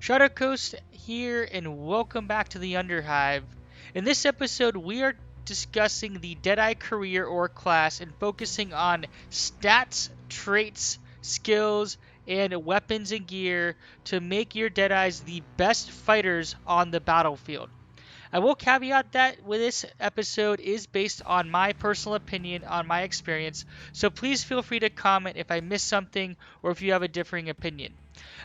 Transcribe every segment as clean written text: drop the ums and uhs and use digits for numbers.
Coast here, and welcome back to the Underhive. In this episode, we are discussing the Deadeye career or class and focusing on stats, traits, skills, and weapons and gear to make your Deadeyes the best fighters on the battlefield. I will caveat that with this episode is based on my personal opinion on my experience, so please feel free to comment if I missed something or if you have a differing opinion.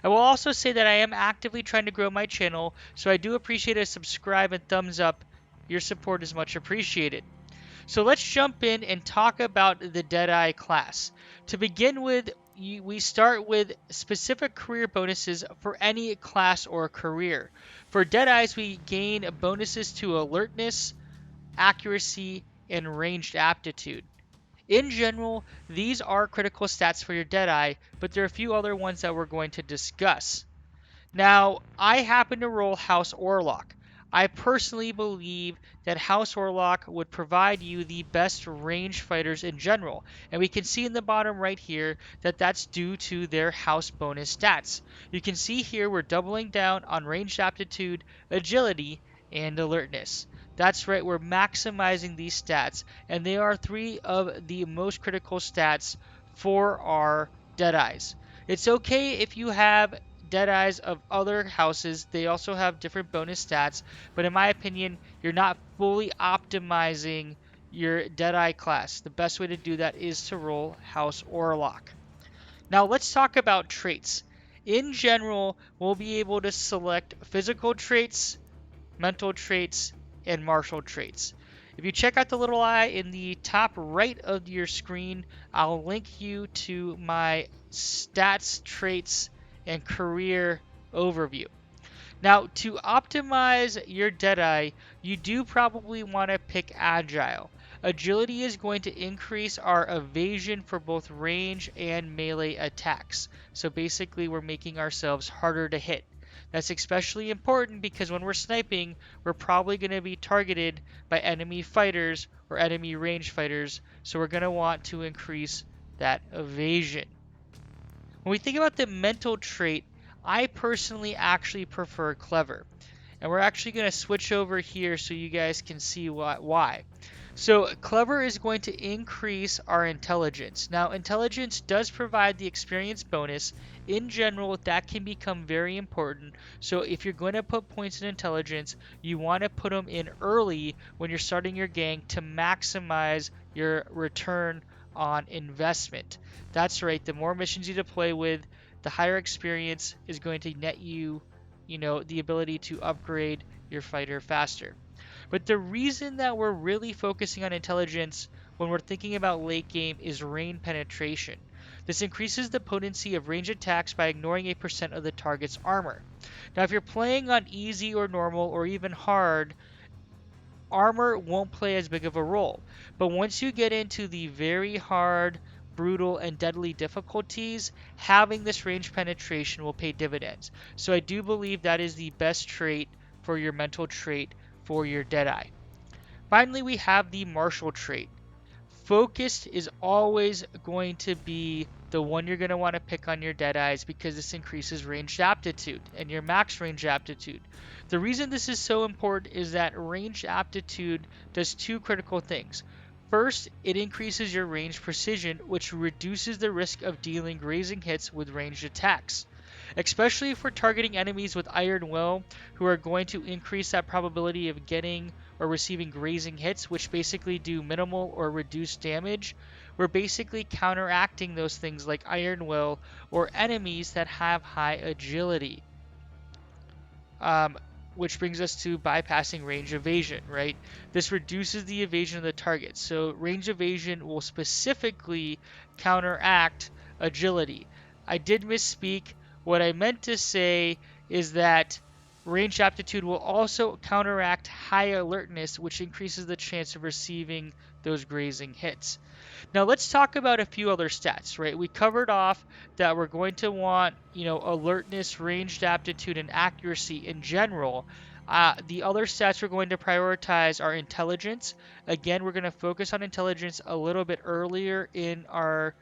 I will also say that I am actively trying to grow my channel, so I do appreciate a subscribe and thumbs up. Your support is much appreciated. So let's jump in and talk about the Deadeye class. To begin with, we start with specific career bonuses for any class or career. For Deadeyes, we gain bonuses to alertness, accuracy, and ranged aptitude. In general, these are critical stats for your Deadeye, but there are a few other ones that we're going to discuss. Now, I happen to roll House Orlok. I personally believe that House Orlok would provide you the best range fighters in general, and we can see in the bottom right here that that's due to their house bonus stats. You can see here we're doubling down on ranged aptitude, agility, and alertness. That's right, we're maximizing these stats, and they are three of the most critical stats for our Deadeyes. It's okay if you have Deadeyes of other houses. They also have different bonus stats, but in my opinion, you're not fully optimizing your Deadeye class. The best way to do that is to roll House Orlok. Now let's talk about traits. In general, we'll be able to select physical traits, mental traits, and martial traits. If you check out the little eye in the top right of your screen, I'll link you to my stats, traits, and career overview. Now, to optimize your Deadeye, you do probably want to pick Agile. Agility is going to increase our evasion for both range and melee attacks. So basically, we're making ourselves harder to hit. That's especially important because when we're sniping, we're probably going to be targeted by enemy fighters or enemy range fighters. So we're going to want to increase that evasion. When we think about the mental trait, I personally actually prefer clever. And we're actually going to switch over here so you guys can see why. So clever is going to increase our intelligence. Now intelligence does provide the experience bonus. In general, that can become very important. So if you're going to put points in intelligence, you want to put them in early when you're starting your gang to maximize your return on investment. That's right, the more missions you deploy with, the higher experience is going to net you, the ability to upgrade your fighter faster. But the reason that we're really focusing on intelligence when we're thinking about late game is range penetration. This increases the potency of range attacks by ignoring a percent of the target's armor. Now, if you're playing on easy or normal or even hard, armor won't play as big of a role. But once you get into the very hard, brutal, and deadly difficulties, having this range penetration will pay dividends. So I do believe that is the best trait for your mental trait for your Deadeye. Finally, we have the martial trait. Focused is always going to be the one you're going to want to pick on your Deadeyes because this increases ranged aptitude and your max range aptitude. The reason this is so important is that ranged aptitude does two critical things. First, it increases your range precision, which reduces the risk of dealing grazing hits with ranged attacks. Especially if we're targeting enemies with Iron Will, who are going to increase that probability of getting or receiving grazing hits, which basically do minimal or reduced damage. We're basically counteracting those things like Iron Will or enemies that have high agility. Which brings us to bypassing range evasion, right? This reduces the evasion of the target. So range evasion will specifically counteract agility. I did misspeak. What I meant to say is that range aptitude will also counteract high alertness, which increases the chance of receiving those grazing hits. Now let's talk about a few other stats, right? We covered off that we're going to want, alertness, ranged aptitude, and accuracy in general. The other stats we're going to prioritize are intelligence. Again, we're going to focus on intelligence a little bit earlier in our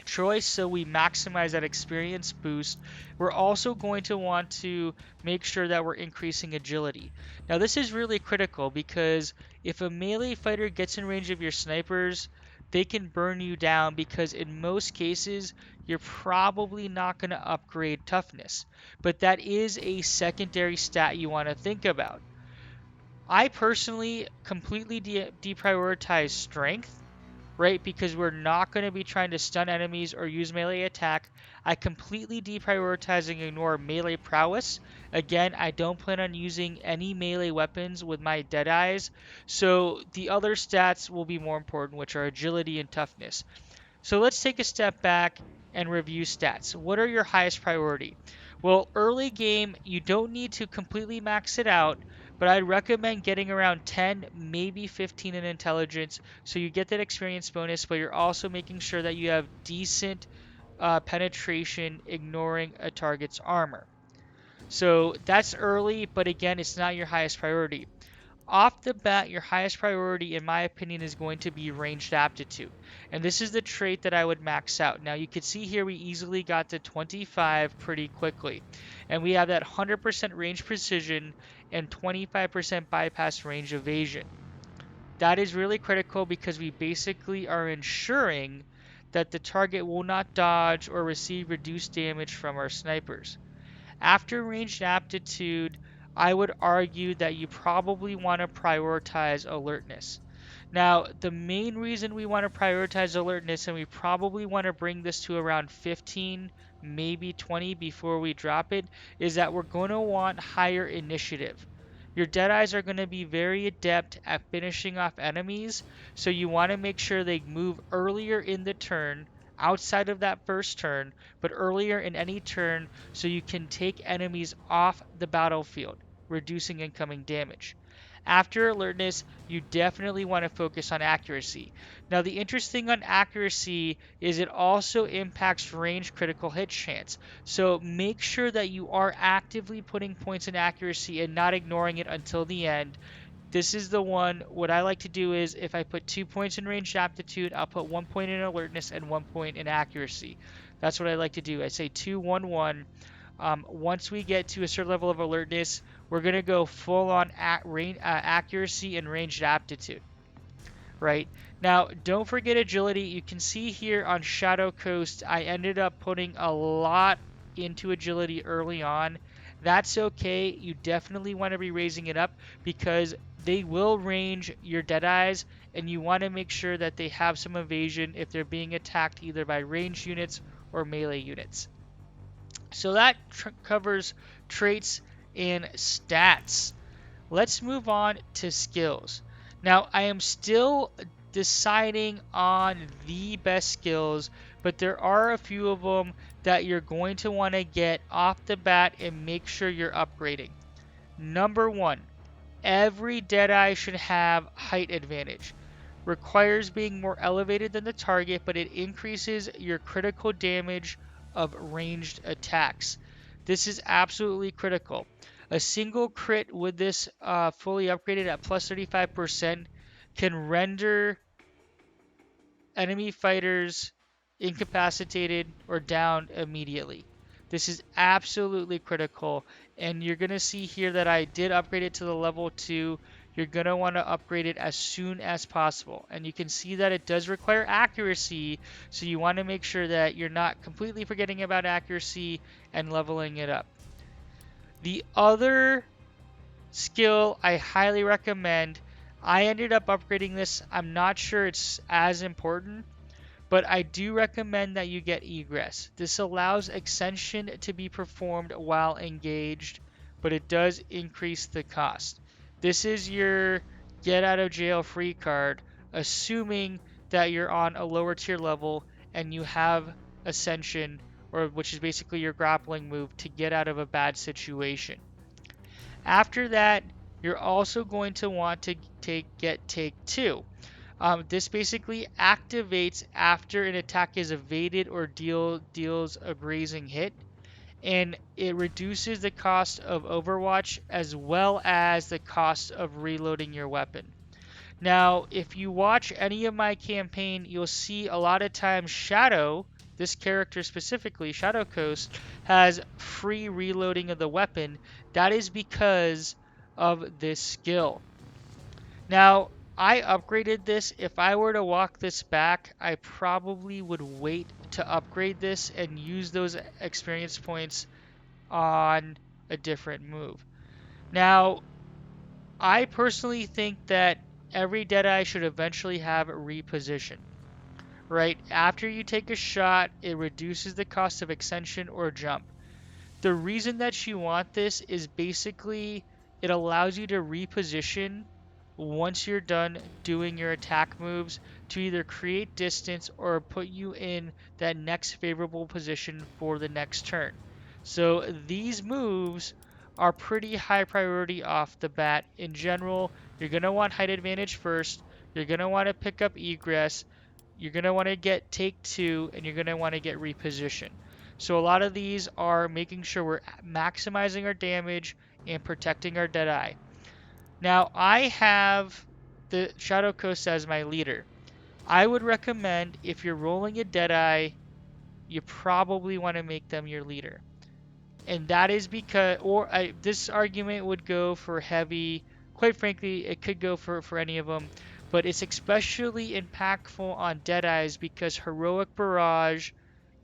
choice so we maximize that experience boost. We're also going to want to make sure that we're increasing agility. Now, this is really critical because if a melee fighter gets in range of your snipers, they can burn you down because in most cases, you're probably not going to upgrade toughness. But that is a secondary stat you want to think about. I personally completely deprioritize strength, right? Because we're not going to be trying to stun enemies or use melee attack. I completely deprioritize and ignore melee prowess. Again, I don't plan on using any melee weapons with my Deadeyes, so the other stats will be more important, which are agility and toughness. So let's take a step back and review stats. What are your highest priority? Well, early game, you don't need to completely max it out, but I'd recommend getting around 10, maybe 15 in intelligence so you get that experience bonus, but you're also making sure that you have decent penetration ignoring a target's armor. So that's early, but again, it's not your highest priority. Off the bat, your highest priority, in my opinion, is going to be ranged aptitude. And this is the trait that I would max out. Now, you can see here we easily got to 25 pretty quickly. And we have that 100% range precision and 25% bypass range evasion. That is really critical because we basically are ensuring that the target will not dodge or receive reduced damage from our snipers. After ranged aptitude, I would argue that you probably want to prioritize alertness. Now, the main reason we want to prioritize alertness, and we probably want to bring this to around 15, maybe 20 before we drop it, is that we're going to want higher initiative. Your Deadeyes are going to be very adept at finishing off enemies, so you want to make sure they move earlier in the turn, outside of that first turn, but earlier in any turn so you can take enemies off the battlefield, reducing incoming damage. After alertness, you definitely want to focus on accuracy. Now, the interesting on accuracy is it also impacts range critical hit chance. So make sure that you are actively putting points in accuracy and not ignoring it until the end. This is the one. What I like to do is if I put 2 points in ranged aptitude, I'll put 1 point in alertness and 1 point in accuracy. That's what I like to do. I say 2, 1, 1. Once we get to a certain level of alertness, we're going to go full on accuracy and ranged aptitude. Right now, don't forget agility. You can see here on Shadow Coast, I ended up putting a lot into agility early on. That's okay. You definitely want to be raising it up because they will range your Deadeyes, and you want to make sure that they have some evasion if they're being attacked either by ranged units or melee units. So that covers traits and stats. Let's move on to skills. Now, I am still deciding on the best skills, but there are a few of them that you're going to want to get off the bat and make sure you're upgrading. Number one, every Deadeye should have height advantage. Requires being more elevated than the target, but it increases your critical damage of ranged attacks. This is absolutely critical. A single crit with this fully upgraded at plus 35% can render enemy fighters incapacitated or down immediately. This is absolutely critical, and you're going to see here that I did upgrade it to the level 2. You're going to want to upgrade it as soon as possible, and you can see that it does require accuracy, so you want to make sure that you're not completely forgetting about accuracy and leveling it up. The other skill I highly recommend, I ended up upgrading this. I'm not sure it's as important, but I do recommend that you get egress. This allows extension to be performed while engaged, but it does increase the cost. This is your get out of jail free card, assuming that you're on a lower tier level and you have ascension, or which is basically your grappling move to get out of a bad situation. After that, you're also going to want to get take 2. This basically activates after an attack is evaded or deals a grazing hit, and it reduces the cost of Overwatch as well as the cost of reloading your weapon. Now, if you watch any of my campaign, you'll see a lot of times Shadow, this character specifically, Shadow Coast, has free reloading of the weapon. That is because of this skill. Now, I upgraded this. If I were to walk this back, I probably would wait to upgrade this and use those experience points on a different move. Now, I personally think that every Deadeye should eventually have reposition, right? After you take a shot, it reduces the cost of extension or jump. The reason that you want this is basically it allows you to reposition once you're done doing your attack moves to either create distance or put you in that next favorable position for the next turn. So these moves are pretty high priority off the bat. In general, you're going to want height advantage first. You're going to want to pick up egress. You're going to want to get take two, and you're going to want to get reposition. So a lot of these are making sure we're maximizing our damage and protecting our Deadeye. Now, I have the Shadow Coast as my leader. I would recommend if you're rolling a Deadeye, you probably want to make them your leader. And that is because, this argument would go for heavy. Quite frankly, it could go for any of them. But it's especially impactful on Deadeyes because Heroic Barrage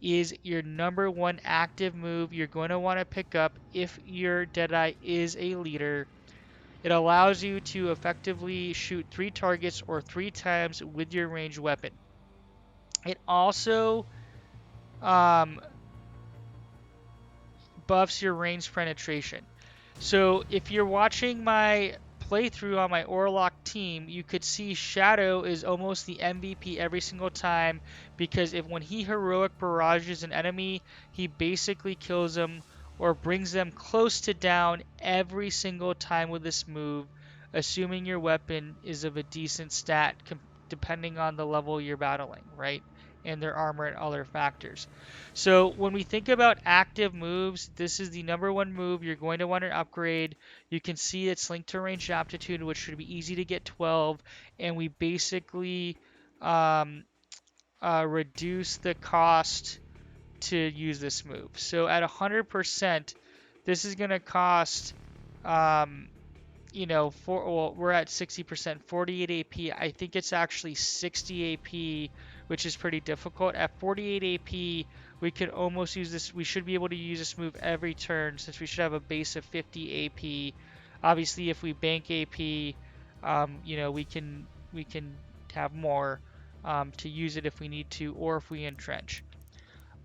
is your number one active move you're going to want to pick up if your Deadeye is a leader. It allows you to effectively shoot 3 targets or 3 times with your ranged weapon. It also um, buffs your range penetration. So if you're watching my playthrough on my Orlock team, you could see Shadow is almost the MVP every single time because when he heroic barrages an enemy, he basically kills them or brings them close to down every single time with this move, assuming your weapon is of a decent stat depending on the level you're battling, right? And their armor and other factors. So when we think about active moves, this is the number one move you're going to want to upgrade. You can see it's linked to range aptitude, which should be easy to get 12, and we basically reduce the cost to use this move. So at 100%, this is going to cost um, we're at 60%, 48 AP. I think it's actually 60 AP, which is pretty difficult. At 48 AP, we can almost use this. We should be able to use this move every turn since we should have a base of 50 AP. Obviously, if we bank AP, we can have more to use it if we need to, or if we entrench.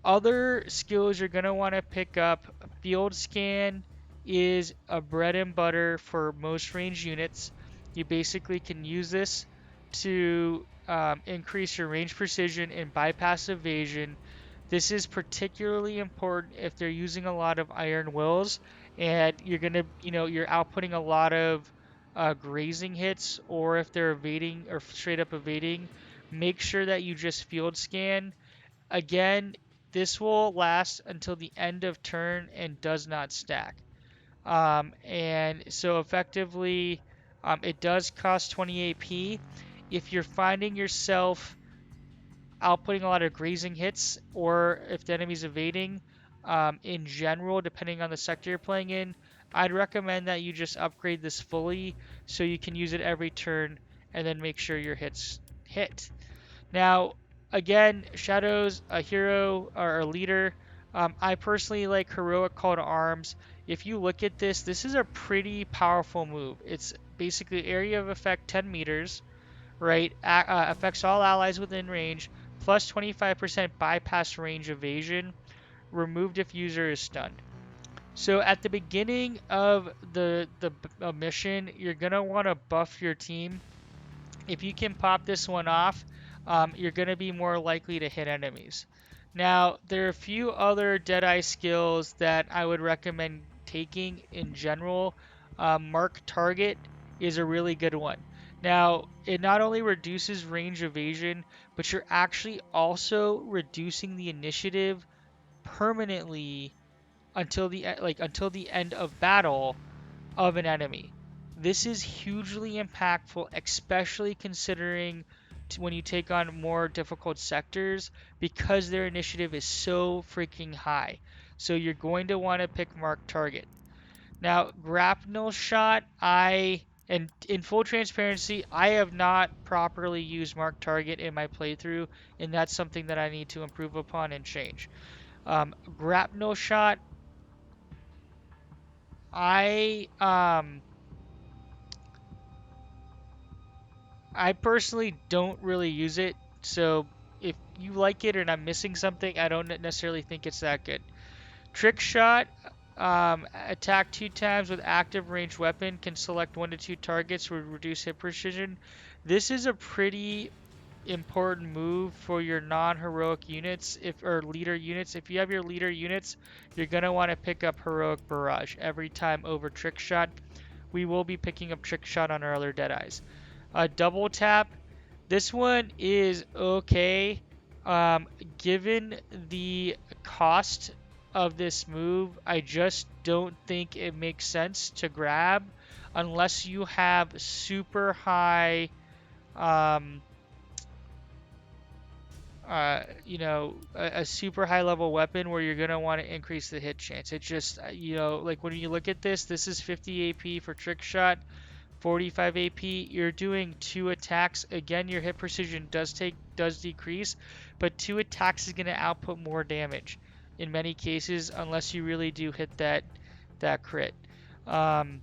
Other skills you're going to want to pick up, Field Scan is a bread and butter for most range units. You basically can use this to increase your range precision and bypass evasion. This is particularly important if they're using a lot of iron wills and you're outputting a lot of grazing hits, or if they're evading or straight up evading, make sure that you just field scan. Again, this will last until the end of turn and does not stack. And so effectively, it does cost 20 AP. If you're finding yourself outputting a lot of grazing hits, or if the enemy's evading, in general, depending on the sector you're playing in, I'd recommend that you just upgrade this fully so you can use it every turn and then make sure your hits hit. Now, again, Shadow's a hero or a leader. I personally like Heroic Call to Arms. If you look at this, this is a pretty powerful move. It's basically area of effect 10 meters, right? Affects all allies within range, plus 25% bypass range evasion, removed if user is stunned. So at the beginning of the mission, you're going to want to buff your team. If you can pop this one off, you're going to be more likely to hit enemies. Now, there are a few other Deadeye skills that I would recommend taking in general. Mark Target is a really good one. Now, it not only reduces range evasion, but you're actually also reducing the initiative permanently until the end of battle of an enemy. This is hugely impactful, especially considering when you take on more difficult sectors because their initiative is so freaking high. So you're going to want to pick Mark Target. Now, grapnel shot, and in full transparency, I have not properly used Mark Target in my playthrough, and that's something that I need to improve upon and change. Grapnel shot, I um I personally don't really use it, so if you like it and I'm missing something, I don't necessarily think it's that good. Trick shot, attack 2 times with active ranged weapon, can select 1 to 2 targets with reduced hit precision. This is a pretty important move for your non-heroic units or leader units. If you have your leader units, you're gonna want to pick up heroic barrage every time over trick shot. We will be picking up trick shot on our other Deadeyes. Double tap. This one is okay. Um, Given the cost of this move, I just don't think it makes sense to grab unless you have super high, um, a super high level weapon where you're gonna want to increase the hit chance. It just, like when you look at this is 50 AP for trick shot. 45 AP, you're doing 2 attacks. Again, your hit precision does decrease, but 2 attacks is going to output more damage in many cases, unless you really do hit that crit. Um,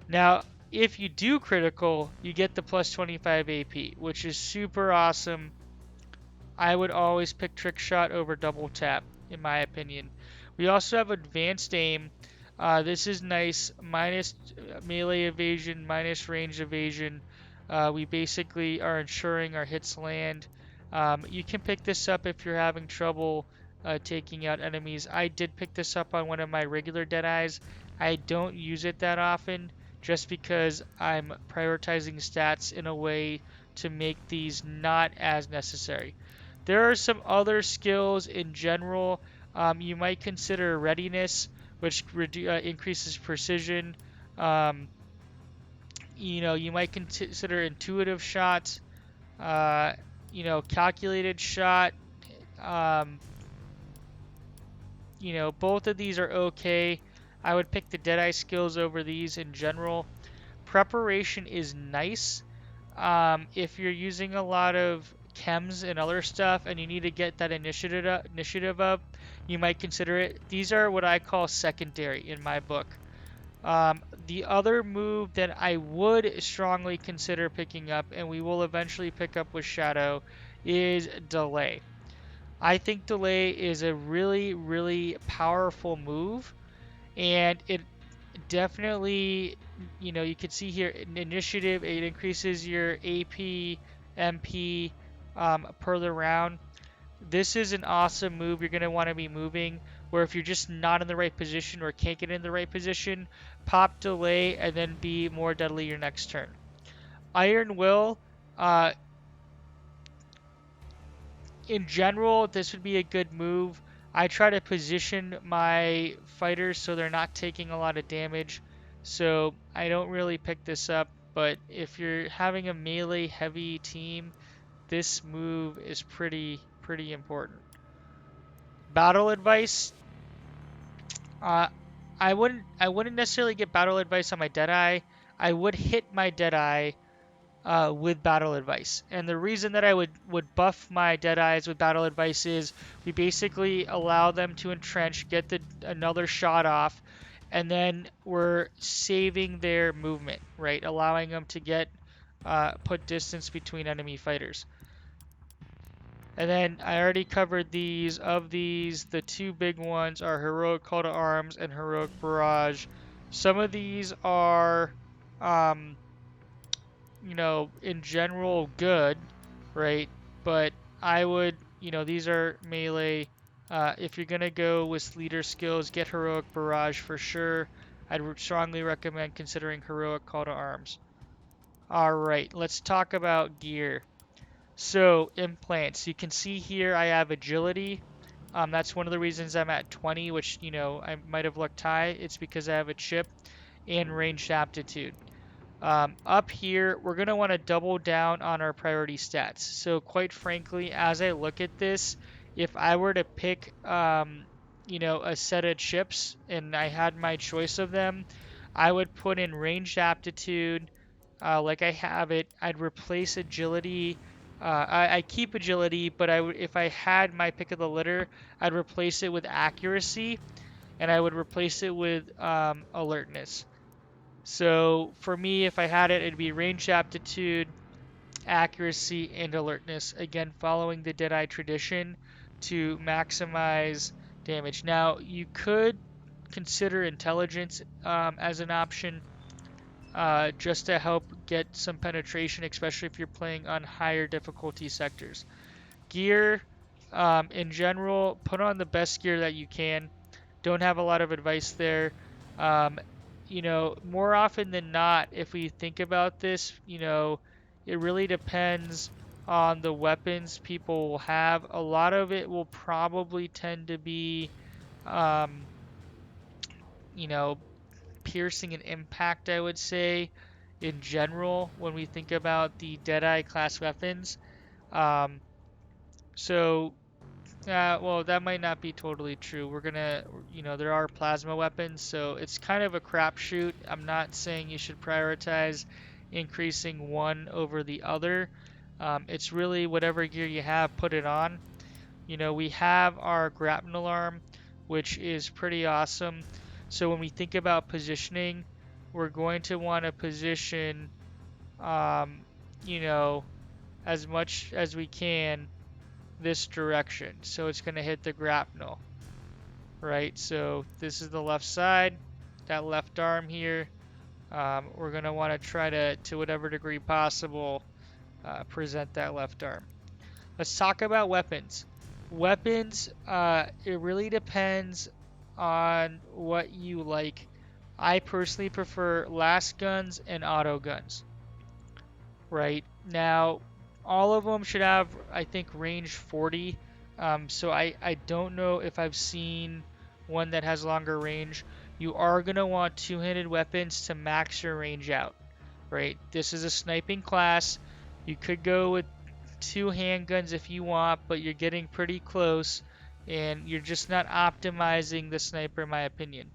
Now, if you do critical, you get the plus 25 AP, which is super awesome. I would always pick trick shot over double tap, in my opinion. We also have advanced aim. This is nice. Minus melee evasion, minus range evasion. We basically are ensuring our hits land. You can pick this up if you're having trouble taking out enemies. I did pick this up on one of my regular Deadeyes. I don't use it that often just because I'm prioritizing stats in a way to make these not as necessary. There are some other skills in general. You might consider readiness, which increases precision. Um, you might consider intuitive shots. Uh, calculated shot. Um, both of these are okay. I would pick the Deadeye skills over these in general. Preparation is nice. If you're using a lot of chems and other stuff and you need to get that initiative up, you might consider it. These are what I call secondary in my book. The other move that I would strongly consider picking up, and we will eventually pick up with Shadow, is Delay. I think Delay is a really, really powerful move, and it definitely, you can see here in initiative, it increases your AP, MP per the round. This is an awesome move. You're going to want to be moving, where if you're just not in the right position or can't get in the right position, pop delay and then be more deadly your next turn. Iron Will, uh, in general, this would be a good move. I try to position my fighters so they're not taking a lot of damage, so I don't really pick this up, but if you're having a melee heavy team, this move is pretty important. Battle advice, uh, I wouldn't necessarily get battle advice on my Deadeye. I would hit my Deadeye with battle advice. And the reason that I would buff my Deadeyes with battle advice is we basically allow them to entrench, get another shot off, and then we're saving their movement, right? Allowing them to put distance between enemy fighters. And then I already covered these. Of these, the 2 big ones are Heroic Call to Arms and Heroic Barrage. Some of these are um, in general good, right? But I would, these are melee. If you're going to go with leader skills, get Heroic Barrage for sure. I'd strongly recommend considering Heroic Call to Arms. Alright, let's talk about gear. So, implants. You can see here I have agility. That's one of the reasons I'm at 20, which, I might have looked high. It's because I have a chip and ranged aptitude. Up here, we're going to want to double down on our priority stats. So quite frankly, as I look at this, if I were to pick, a set of chips and I had my choice of them, I would put in ranged aptitude, like I have it. I'd replace agility. I keep agility, but if I had my pick of the litter, I'd replace it with accuracy, and I would replace it with alertness. So for me, if I had it, it'd be range aptitude, accuracy, and alertness. Again, following the Deadeye tradition to maximize damage. Now, you could consider intelligence as an option just to help get some penetration, especially if you're playing on higher difficulty sectors. Gear, in general, put on the best gear that you can. Don't have a lot of advice there. Um, more often than not, if we think about this, it really depends on the weapons people will have. A lot of it will probably tend to be, um, you know, piercing and impact, I would say, in general, when we think about the Deadeye class weapons. Um, so well, that might not be totally true. There are plasma weapons, so it's kind of a crapshoot. I'm not saying you should prioritize increasing one over the other. It's really whatever gear you have, put it on. We have our grapnel arm, which is pretty awesome. So when we think about positioning, we're going to want to position, um, you know, as much as we can this direction. So it's going to hit the grapnel, right? So this is the left side, that left arm here. We're going to want to try to whatever degree possible, present that left arm. Let's talk about weapons. Weapons, it really depends on what you like. I personally prefer last guns and auto guns, right? Now, all of them should have, I think, range 40. So I don't know if I've seen one that has longer range. You are going to want two-handed weapons to max your range out, right? This is a sniping class. You could go with two handguns if you want, but you're getting pretty close and you're just not optimizing the sniper, in my opinion.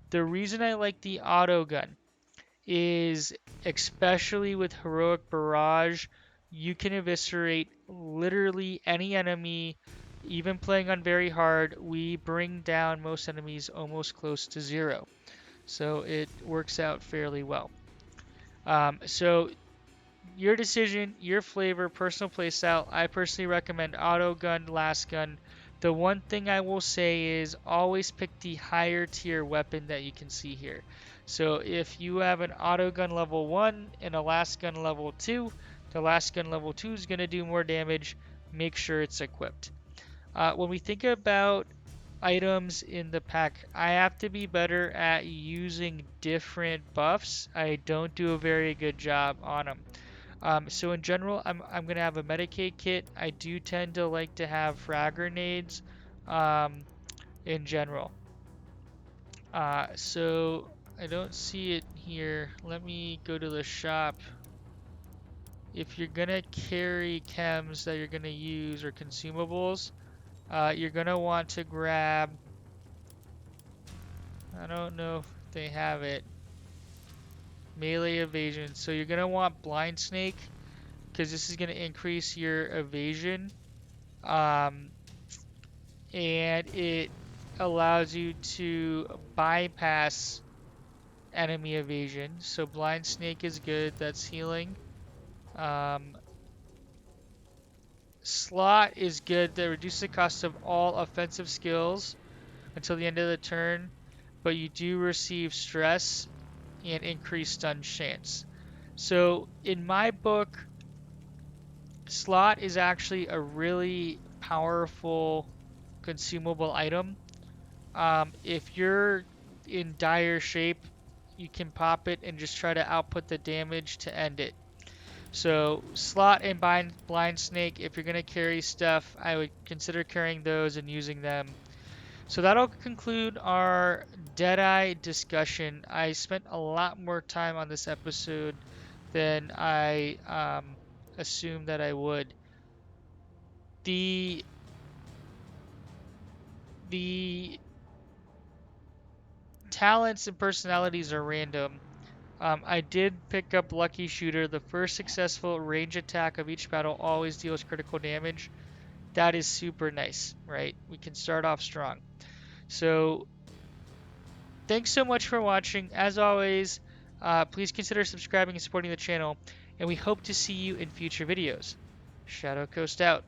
The reason I like the auto gun is, especially with Heroic Barrage, you can eviscerate literally any enemy. Even playing on very hard, we bring down most enemies almost close to zero. So it works out fairly well. So your decision, your flavor, personal playstyle. I personally recommend auto gun, last gun. The one thing I will say is always pick the higher tier weapon that you can see here. So if you have an auto gun level 1 and a last gun level 2, the last gun level 2 is going to do more damage. Make sure it's equipped. When we think about items in the pack, I have to be better at using different buffs. I don't do a very good job on them. So in general, I'm gonna have a Medicaid kit. I do tend to like to have frag grenades, um, in general. So I don't see it here. Let me go to the shop. If you're gonna carry chems that you're gonna use or consumables, you're gonna want to grab. I don't know if they have it. Melee evasion. So you're gonna want blind snake because this is gonna increase your evasion. Um, and it allows you to bypass enemy evasion. So blind snake is good, that's healing. Um, slot is good, that reduces the cost of all offensive skills until the end of the turn, but you do receive stress and increased stun chance. So in my book, slot is actually a really powerful consumable item. If you're in dire shape, you can pop it and just try to output the damage to end it. So slot and blind snake, if you're gonna carry stuff, I would consider carrying those and using them. So that'll conclude our Deadeye discussion. I spent a lot more time on this episode than I assumed that I would. The the talents and personalities are random. I did pick up Lucky Shooter. The first successful range attack of each battle always deals critical damage. That is super nice, right? We can start off strong. So thanks so much for watching. As always, please consider subscribing and supporting the channel, and we hope to see you in future videos. Shadow Coast out.